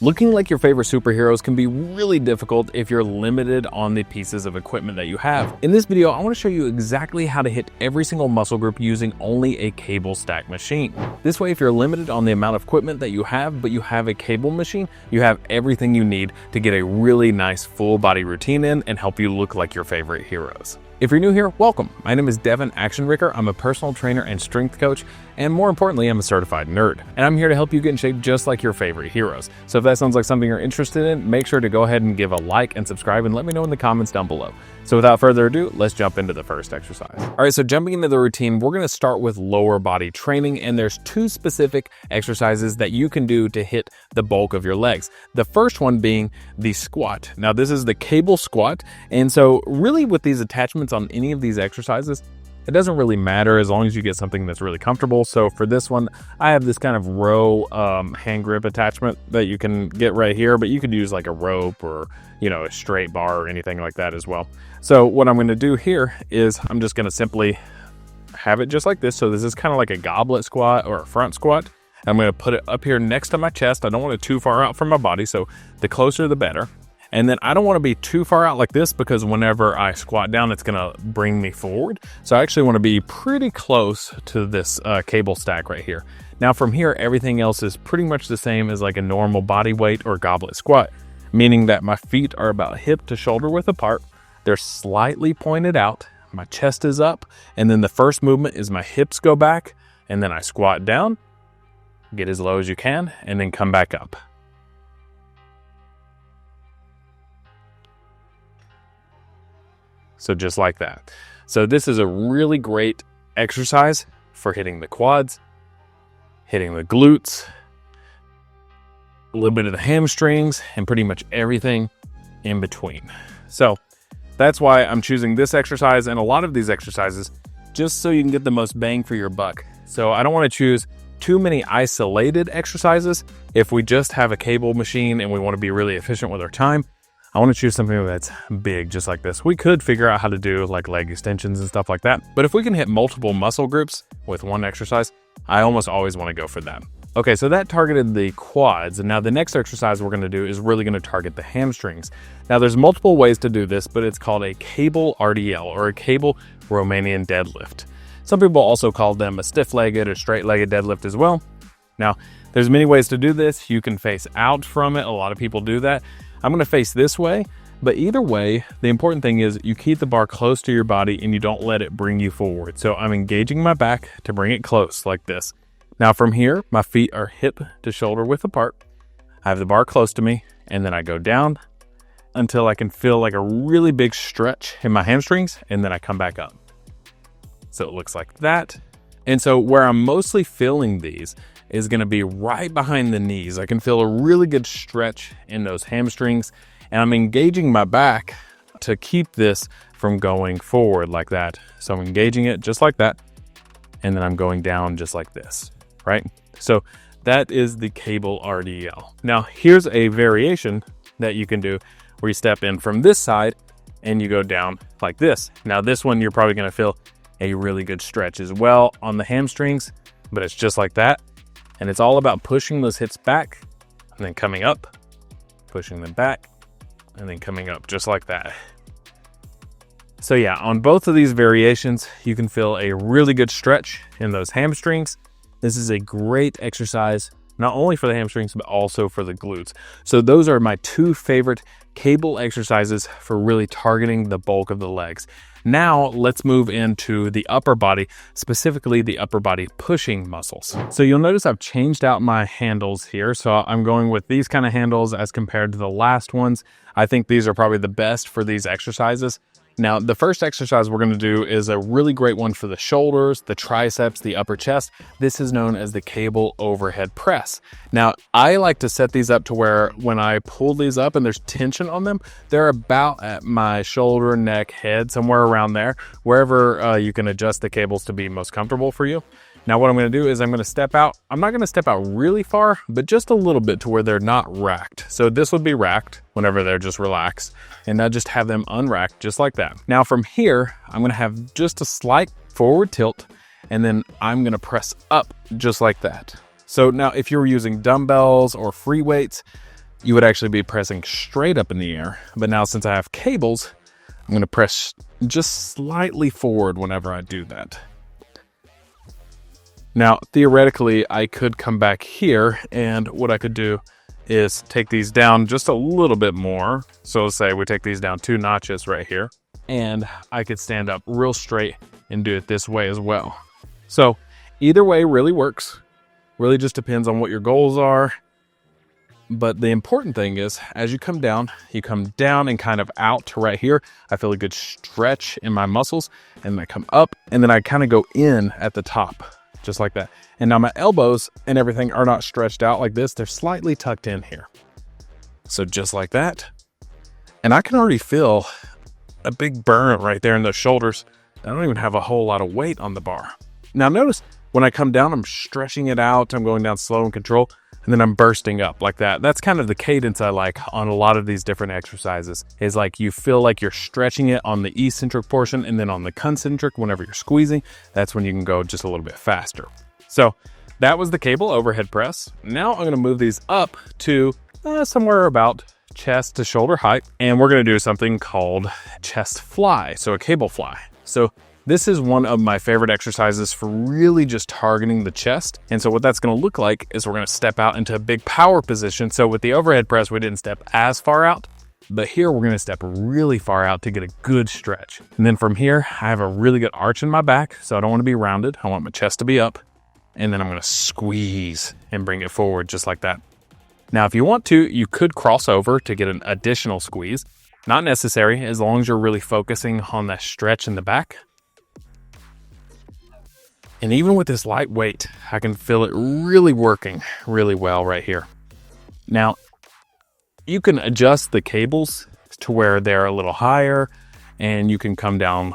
Looking like your favorite superheroes can be really difficult if you're limited on the pieces of equipment that you have. In this video, I want to show you exactly how to hit every single muscle group using only a cable stack machine. This way, if you're limited on the amount of equipment that you have, but you have a cable machine, you have everything you need to get a really nice full body routine in and help you look like your favorite heroes. If you're new here, welcome. My name is Devin Actionricker. I'm a personal trainer and strength coach, and more importantly, I'm a certified nerd. And I'm here to help you get in shape just like your favorite heroes. So if that sounds like something you're interested in, make sure to go ahead and give a like and subscribe and let me know in the comments down below. So without further ado, let's jump into the first exercise. All right, so jumping into the routine, we're gonna start with lower body training, and there's two specific exercises that you can do to hit the bulk of your legs. The first one being the squat. Now this is the cable squat, and so really with these attachments on any of these exercises, it doesn't really matter as long as you get something that's really comfortable. So for this one, I have this kind of row hand grip attachment that you can get right here, but you could use like a rope or, you know, a straight bar or anything like that as well. So what I'm gonna do here is I'm just gonna simply have it just like this. So this is kind of like a goblet squat or a front squat. I'm gonna put it up here next to my chest. I don't want it too far out from my body, so the closer the better. And then I don't want to be too far out like this because whenever I squat down, it's going to bring me forward. So I actually want to be pretty close to this cable stack right here. Now from here, everything else is pretty much the same as like a normal body weight or goblet squat, meaning that my feet are about hip to shoulder width apart. They're slightly pointed out. My chest is up. And then the first movement is my hips go back. And then I squat down, get as low as you can, and then come back up. So just like that. So this is a really great exercise for hitting the quads, hitting the glutes, a little bit of the hamstrings, and pretty much everything in between. So that's why I'm choosing this exercise and a lot of these exercises just so you can get the most bang for your buck. So I don't want to choose too many isolated exercises. If we just have a cable machine and we want to be really efficient with our time, I want to choose something that's big, just like this. We could figure out how to do like leg extensions and stuff like that. But if we can hit multiple muscle groups with one exercise, I almost always want to go for that. Okay, so that targeted the quads. And now the next exercise we're going to do is really going to target the hamstrings. Now there's multiple ways to do this, but it's called a cable RDL or a cable Romanian deadlift. Some people also call them a stiff-legged or straight-legged deadlift as well. Now, there's many ways to do this. You can face out from it. A lot of people do that. I'm going to face this way, but either way, the important thing is you keep the bar close to your body and you don't let it bring you forward. So I'm engaging my back to bring it close like this. Now from here, my feet are hip to shoulder width apart. I have the bar close to me, and then I go down until I can feel like a really big stretch in my hamstrings, and then I come back up. So it looks like that. And so where I'm mostly feeling these is going to be right behind the knees. I can feel a really good stretch in those hamstrings, and I'm engaging my back to keep this from going forward like that. So I'm engaging it just like that, and then I'm going down just like this, right? So that is the cable RDL. Now here's a variation that you can do where you step in from this side and you go down like this. Now this one, you're probably going to feel a really good stretch as well on the hamstrings, but it's just like that. And it's all about pushing those hips back and then coming up, pushing them back and then coming up just like that. So yeah, on both of these variations, you can feel a really good stretch in those hamstrings. This is a great exercise, not only for the hamstrings, but also for the glutes. So those are my two favorite cable exercises for really targeting the bulk of the legs. Now let's move into the upper body, specifically the upper body pushing muscles. So you'll notice I've changed out my handles here. So I'm going with these kind of handles as compared to the last ones. I think these are probably the best for these exercises. Now, the first exercise we're going to do is a really great one for the shoulders, the triceps, the upper chest. This is known as the cable overhead press. Now, I like to set these up to where when I pull these up and there's tension on them, they're about at my shoulder, neck, head, somewhere around there, wherever you can adjust the cables to be most comfortable for you. Now what I'm going to do is I'm going to step out. I'm not going to step out really far, but just a little bit to where they're not racked. So this would be racked whenever they're just relaxed, and I just have them unracked just like that. Now from here, I'm going to have just a slight forward tilt, and then I'm going to press up just like that. So now if you're using dumbbells or free weights, you would actually be pressing straight up in the air. But now since I have cables, I'm going to press just slightly forward whenever I do that. Now, theoretically, I could come back here, and what I could do is take these down just a little bit more. So let's say we take these down 2 notches right here, and I could stand up real straight and do it this way as well. So either way really works. Really just depends on what your goals are. But the important thing is, as you come down and kind of out to right here. I feel a good stretch in my muscles, and I come up, and then I kind of go in at the top. Just like that. And now my elbows and everything are not stretched out like this. They're slightly tucked in here. So just like that. And I can already feel a big burn right there in the shoulders. I don't even have a whole lot of weight on the bar. Now notice when I come down, I'm stretching it out. I'm going down slow and control, and then I'm bursting up like that. That's kind of the cadence I like on a lot of these different exercises, is like you feel like you're stretching it on the eccentric portion, and then on the concentric, whenever you're squeezing, that's when you can go just a little bit faster. So that was the cable overhead press. Now I'm going to move these up to somewhere about chest to shoulder height, and we're going to do something called chest fly, so a cable fly. So this is one of my favorite exercises for really just targeting the chest. And so what that's going to look like is we're going to step out into a big power position. So with the overhead press, we didn't step as far out, but here we're going to step really far out to get a good stretch. And then from here, I have a really good arch in my back, so I don't want to be rounded. I want my chest to be up. And then I'm going to squeeze and bring it forward just like that. Now, if you want to, you could cross over to get an additional squeeze. Not necessary, as long as you're really focusing on that stretch in the back. And even with this light weight, I can feel it really working really well right here. Now, you can adjust the cables to where they're a little higher, and you can come down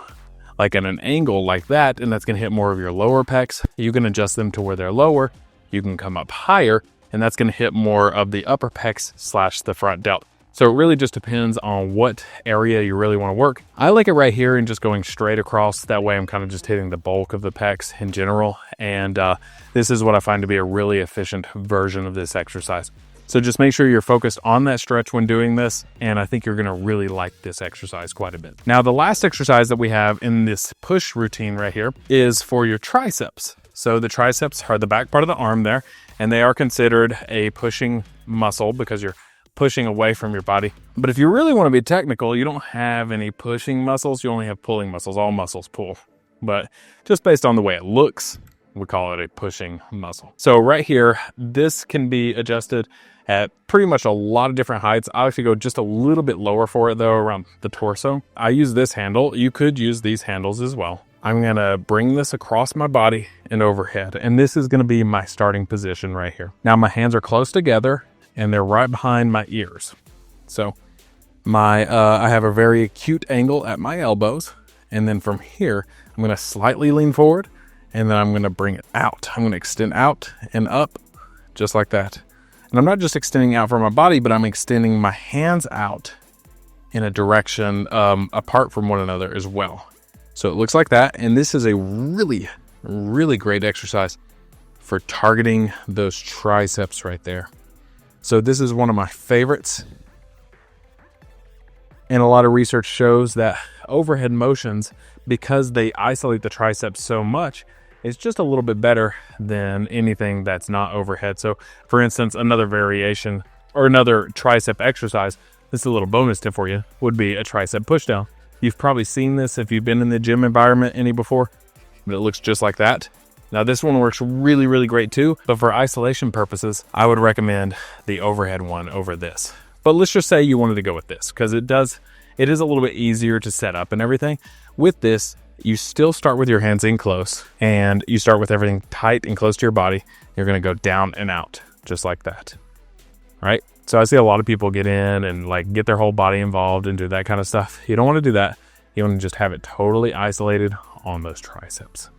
like at an angle like that, and that's going to hit more of your lower pecs. You can adjust them to where they're lower. You can come up higher, and that's going to hit more of the upper pecs / the front delt. So it really just depends on what area you really want to work. I like it right here and just going straight across. That way I'm kind of just hitting the bulk of the pecs in general. And this is what I find to be a really efficient version of this exercise. So just make sure you're focused on that stretch when doing this, and I think you're going to really like this exercise quite a bit. Now, the last exercise that we have in this push routine right here is for your triceps. So the triceps are the back part of the arm there, and they are considered a pushing muscle because you're pushing away from your body. But if you really want to be technical, you don't have any pushing muscles, you only have pulling muscles. All muscles pull. But just based on the way it looks, we call it a pushing muscle. So right here, this can be adjusted at pretty much a lot of different heights. I'll actually go just a little bit lower for it though, around the torso. I use this handle. You could use these handles as well. I'm gonna bring this across my body and overhead. And this is gonna be my starting position right here. Now my hands are close together and they're right behind my ears. So I have a very acute angle at my elbows. And then from here, I'm gonna slightly lean forward, and then I'm gonna bring it out. I'm gonna extend out and up, just like that. And I'm not just extending out from my body, but I'm extending my hands out in a direction apart from one another as well. So it looks like that. And this is a really, really great exercise for targeting those triceps right there. So this is one of my favorites. And a lot of research shows that overhead motions, because they isolate the triceps so much, it's just a little bit better than anything that's not overhead. So for instance, another variation or another tricep exercise, this is a little bonus tip for you, would be a tricep pushdown. You've probably seen this if you've been in the gym environment any before, but it looks just like that. Now this one works really, really great too, but for isolation purposes, I would recommend the overhead one over this. But let's just say you wanted to go with this, because it is a little bit easier to set up and everything. With this, you still start with your hands in close, and you start with everything tight and close to your body. You're gonna go down and out, just like that, right? So I see a lot of people get in and like get their whole body involved and do that kind of stuff. You don't wanna do that. You wanna just have it totally isolated on those triceps.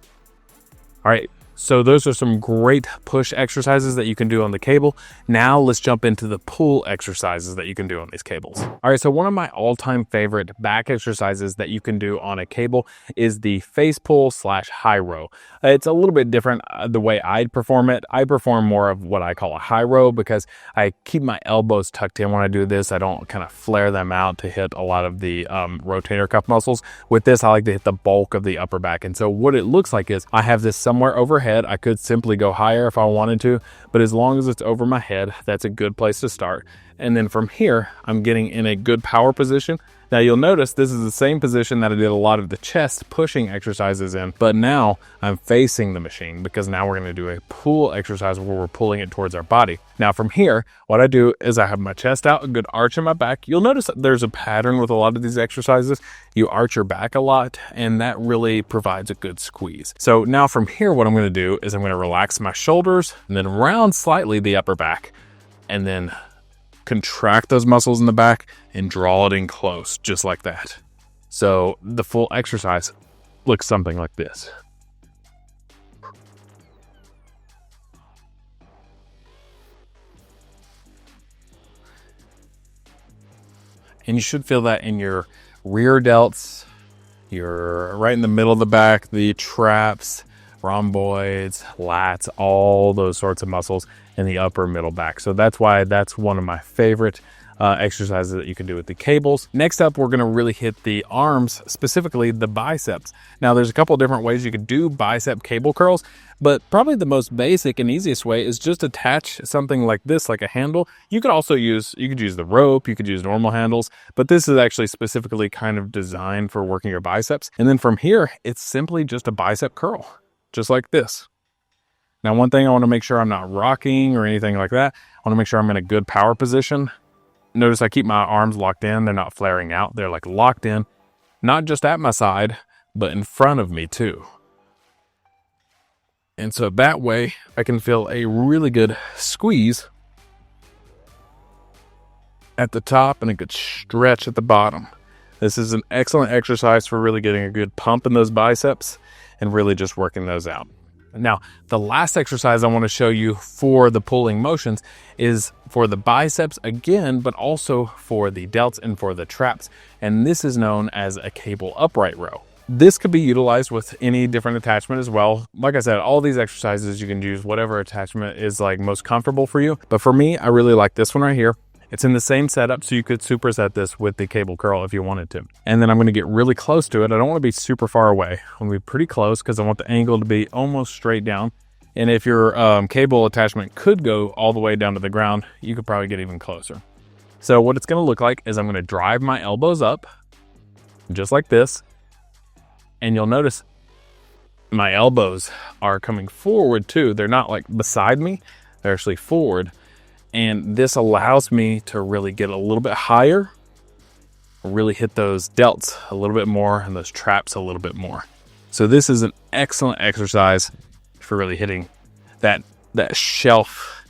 All right, So those are some great push exercises that you can do on the cable. Now let's jump into the pull exercises that you can do on these cables. All right, so one of my all-time favorite back exercises that you can do on a cable is the face pull / high row. It's a little bit different the way I'd perform it. I perform more of what I call a high row because I keep my elbows tucked in when I do this. I don't kind of flare them out to hit a lot of the rotator cuff muscles. With this, I like to hit the bulk of the upper back. And so what it looks like is I have this somewhere overhead. I could simply go higher if I wanted to, but as long as it's over my head, that's a good place to start. And then from here, I'm getting in a good power position. Now you'll notice this is the same position that I did a lot of the chest pushing exercises in, but now I'm facing the machine because now we're gonna do a pull exercise where we're pulling it towards our body. Now from here, what I do is I have my chest out, a good arch in my back. You'll notice that there's a pattern with a lot of these exercises. You arch your back a lot, and that really provides a good squeeze. So now from here, what I'm gonna do is I'm gonna relax my shoulders and then round slightly the upper back, and then contract those muscles in the back and draw it in close, just like that. So the full exercise looks something like this. And you should feel that in your rear delts, your right in the middle of the back, the traps, rhomboids, lats, all those sorts of muscles in the upper middle back. So that's why that's one of my favorite exercises that you can do with the cables. Next up, we're going to really hit the arms, specifically the biceps. Now there's a couple of different ways you could do bicep cable curls, but probably the most basic and easiest way is just attach something like this, like a handle. You could also use the rope, you could use normal handles, but this is actually specifically kind of designed for working your biceps. And then from here, it's simply just a bicep curl, just like this. Now, one thing I want to make sure I'm not rocking or anything like that. I want to make sure I'm in a good power position. Notice I keep my arms locked in. They're not flaring out. They're like locked in, not just at my side, but in front of me too. And so that way I can feel a really good squeeze at the top and a good stretch at the bottom. This is an excellent exercise for really getting a good pump in those biceps and really just working those out. Now, the last exercise I want to show you for the pulling motions is for the biceps again, but also for the delts and for the traps. And this is known as a cable upright row. This could be utilized with any different attachment as well. Like I said, all these exercises, you can use whatever attachment is like most comfortable for you. But for me, I really like this one right here. It's in the same setup, so you could superset this with the cable curl if you wanted to. And then I'm going to get really close to it. I don't want to be super far away. I want to be pretty close because I want the angle to be almost straight down. And if your cable attachment could go all the way down to the ground, you could probably get even closer. So what it's going to look like is I'm going to drive my elbows up, just like this. And you'll notice my elbows are coming forward too. They're not like beside me, they're actually forward. And this allows me to really get a little bit higher, really hit those delts a little bit more and those traps a little bit more. So this is an excellent exercise for really hitting that shelf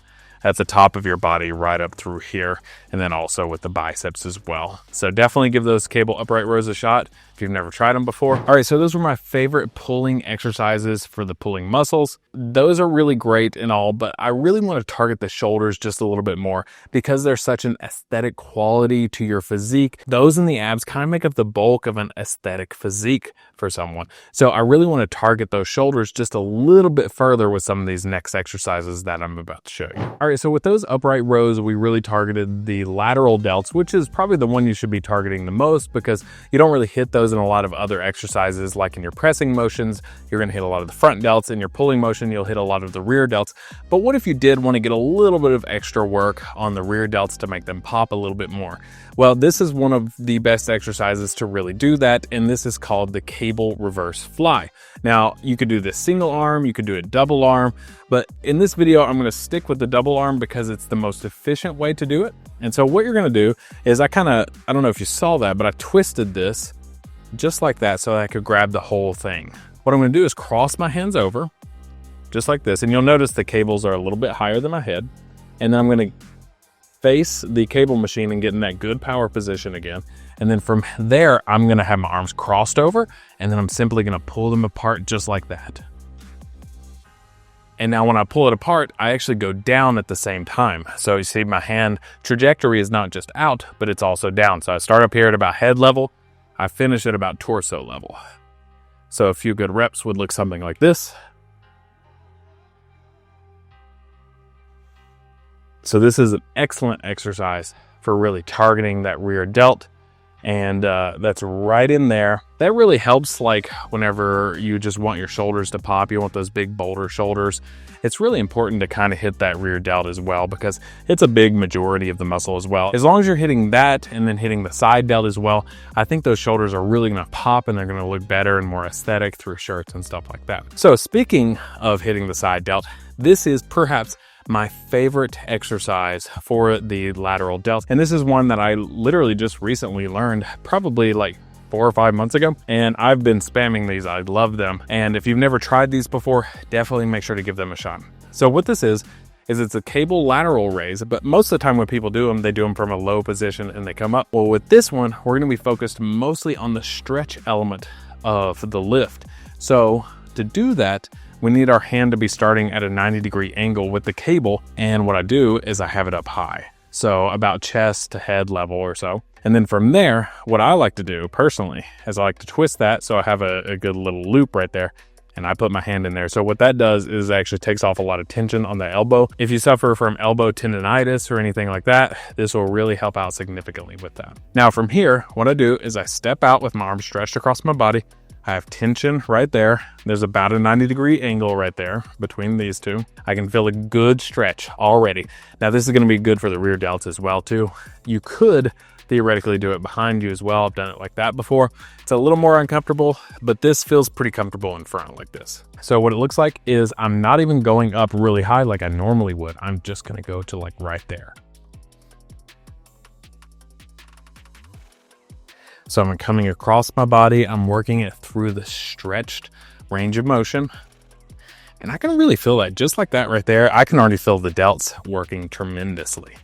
at the top of your body right up through here, and then also with the biceps as well. So definitely give those cable upright rows a shot if you've never tried them before. All right, so those were my favorite pulling exercises for the pulling muscles. Those are really great and all, but I really want to target the shoulders just a little bit more because there's such an aesthetic quality to your physique. Those and the abs kind of make up the bulk of an aesthetic physique for someone. So I really want to target those shoulders just a little bit further with some of these next exercises that I'm about to show you. All right, so with those upright rows, we really targeted the lateral delts, which is probably the one you should be targeting the most because you don't really hit those in a lot of other exercises. Like in your pressing motions, you're going to hit a lot of the front delts. In your pulling motion, you'll hit a lot of the rear delts. But what if you did want to get a little bit of extra work on the rear delts to make them pop a little bit more? Well, this is one of the best exercises to really do that, and this is called the cable reverse fly. Now, you could do this single arm, you could do it double arm, but in this video, I'm going to stick with the double arm because it's the most efficient way to do it. And so what you're going to do is I don't know if you saw that, but I twisted this just like that so that I could grab the whole thing. What I'm going to do is cross my hands over just like this, and you'll notice the cables are a little bit higher than my head, and then I'm going to face the cable machine and get in that good power position again. And then from there, I'm going to have my arms crossed over, and then I'm simply going to pull them apart just like that. And now when I pull it apart, I actually go down at the same time. So you see my hand trajectory is not just out, but it's also down. So I start up here at about head level. I finish at about torso level. So a few good reps would look something like this. So this is an excellent exercise for really targeting that rear delt. And that's right in there. That really helps, like whenever you just want your shoulders to pop, you want those big boulder shoulders. It's really important to kind of hit that rear delt as well, because it's a big majority of the muscle as well. As long as you're hitting that and then hitting the side delt as well, I think those shoulders are really going to pop and they're going to look better and more aesthetic through shirts and stuff like that. So speaking of hitting the side delt, this is perhaps my favorite exercise for the lateral delt. And this is one that I literally just recently learned, probably like 4 or 5 months ago. And I've been spamming these. I love them. And if you've never tried these before, definitely make sure to give them a shot. So what this is it's a cable lateral raise, but most of the time when people do them, they do them from a low position and they come up. Well, with this one, we're going to be focused mostly on the stretch element of the lift. So to do that, we need our hand to be starting at a 90-degree angle with the cable. And what I do is I have it up high. So about chest to head level or so. And then from there, what I like to do personally is I like to twist that. So I have a good little loop right there. And I put my hand in there. So what that does is actually takes off a lot of tension on the elbow. If you suffer from elbow tendonitis or anything like that, this will really help out significantly with that. Now from here, what I do is I step out with my arms stretched across my body. I have tension right there. There's about a 90-degree angle right there between these two. I can feel a good stretch already. Now this is going to be good for the rear delts as well too. You could theoretically do it behind you as well. I've done it like that before. It's a little more uncomfortable, but this feels pretty comfortable in front like this. So what it looks like is I'm not even going up really high like I normally would. I'm just going to go to like right there. So I'm coming across my body. I'm working it through the stretched range of motion. And I can really feel that just like that right there. I can already feel the delts working tremendously.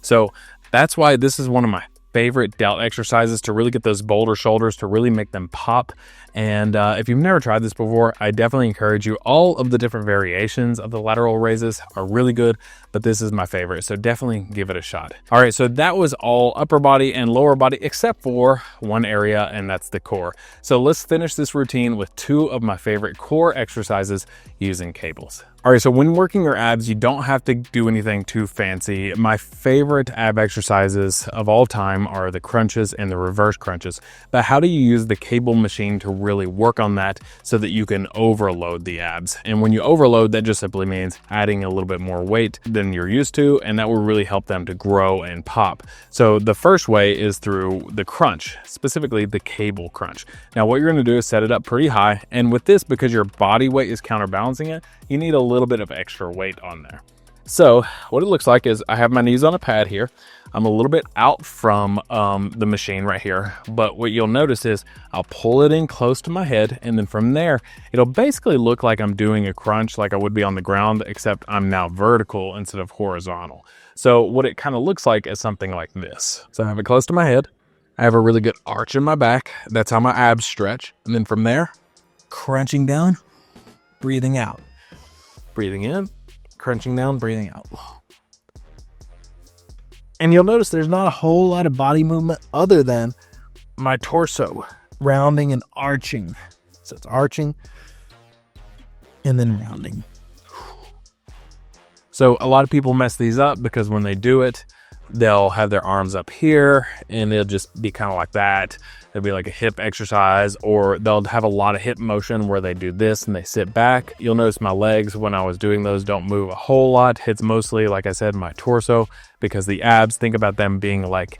So that's why this is one of my favorite delt exercises, to really get those boulder shoulders, to really make them pop. And if you've never tried this before, I definitely encourage you. All of the different variations of the lateral raises are really good, but this is my favorite. So definitely give it a shot. All right, so that was all upper body and lower body, except for one area, and that's the core. So let's finish this routine with 2 of my favorite core exercises using cables. All right, so when working your abs, you don't have to do anything too fancy. My favorite ab exercises of all time are the crunches and the reverse crunches. But how do you use the cable machine to really work on that so that you can overload the abs? And when you overload, that just simply means adding a little bit more weight than you're used to, and that will really help them to grow and pop. So the first way is through the crunch, specifically the cable crunch. Now what you're gonna do is set it up pretty high, and with this, because your body weight is counterbalancing it, you need a little bit of extra weight on there. So what it looks like is I have my knees on a pad here. I'm a little bit out from the machine right here, but what you'll notice is I'll pull it in close to my head, and then from there, it'll basically look like I'm doing a crunch like I would be on the ground, except I'm now vertical instead of horizontal. So what it kind of looks like is something like this. So I have it close to my head. I have a really good arch in my back. That's how my abs stretch. And then from there, crunching down, breathing out. Breathing in, crunching down, breathing out. And you'll notice there's not a whole lot of body movement other than my torso rounding and arching. So it's arching and then rounding. So a lot of people mess these up because when they do it, they'll have their arms up here and it'll just be kind of like that. It'll be like a hip exercise, or they'll have a lot of hip motion where they do this and they sit back. You'll notice my legs when I was doing those don't move a whole lot. It's mostly, like I said, my torso, because the abs, think about them being like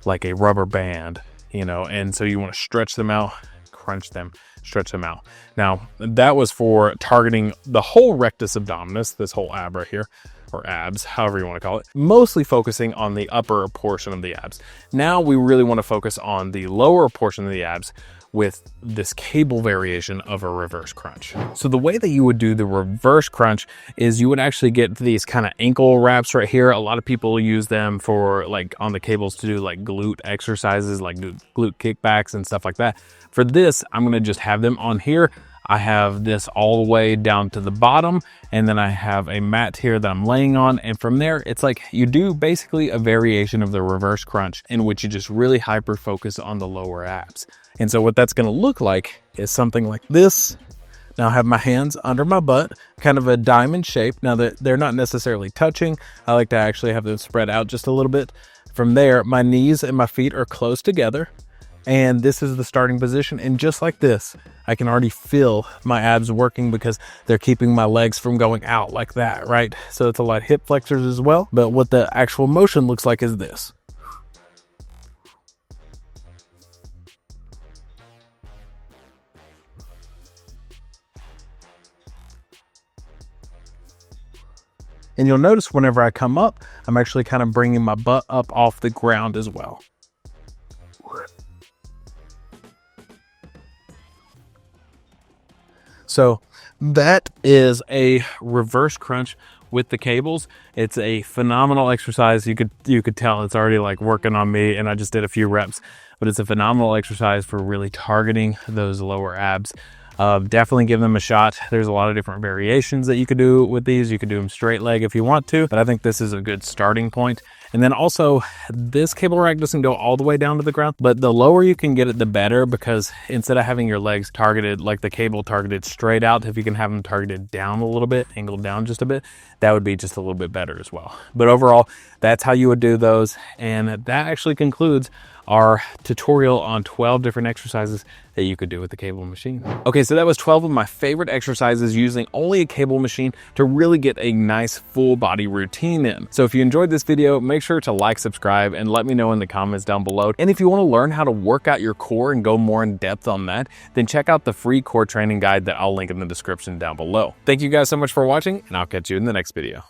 a rubber band, you know, and so you want to stretch them out, crunch them, stretch them out. Now that was for targeting the whole rectus abdominis, this whole ab right here, or abs, however you want to call it, mostly focusing on the upper portion of the abs. Now we really want to focus on the lower portion of the abs with this cable variation of a reverse crunch. So the way that you would do the reverse crunch is you would actually get these kind of ankle wraps right here. A lot of people use them for like on the cables to do like glute exercises, like glute kickbacks and stuff like that. For this, I'm going to just have them on here. I have this all the way down to the bottom, and then I have a mat here that I'm laying on. And from there, it's like you do basically a variation of the reverse crunch in which you just really hyper focus on the lower abs. And so what that's going to look like is something like this. Now I have my hands under my butt, kind of a diamond shape. Now that they're not necessarily touching, I like to actually have them spread out just a little bit. From there, my knees and my feet are close together. And this is the starting position. And just like this, I can already feel my abs working because they're keeping my legs from going out like that, right? So it's a lot of hip flexors as well. But what the actual motion looks like is this. And you'll notice whenever I come up, I'm actually kind of bringing my butt up off the ground as well. So that is a reverse crunch with the cables. It's a phenomenal exercise. You could tell it's already like working on me, and I just did a few reps, but it's a phenomenal exercise for really targeting those lower abs. Definitely give them a shot. There's a lot of different variations that you could do with these. You could do them straight leg if you want to, but I think this is a good starting point. And then also, this cable rack doesn't go all the way down to the ground, but the lower you can get it, the better, because instead of having your legs targeted, like the cable targeted straight out, if you can have them targeted down a little bit, angled down just a bit, that would be just a little bit better as well. But overall, that's how you would do those. And that actually concludes our tutorial on 12 different exercises that you could do with the cable machine. Okay, so that was 12 of my favorite exercises using only a cable machine to really get a nice full body routine in. So if you enjoyed this video, make sure to like, subscribe, and let me know in the comments down below. And if you want to learn how to work out your core and go more in depth on that, then check out the free core training guide that I'll link in the description down below. Thank you guys so much for watching, and I'll catch you in the next video.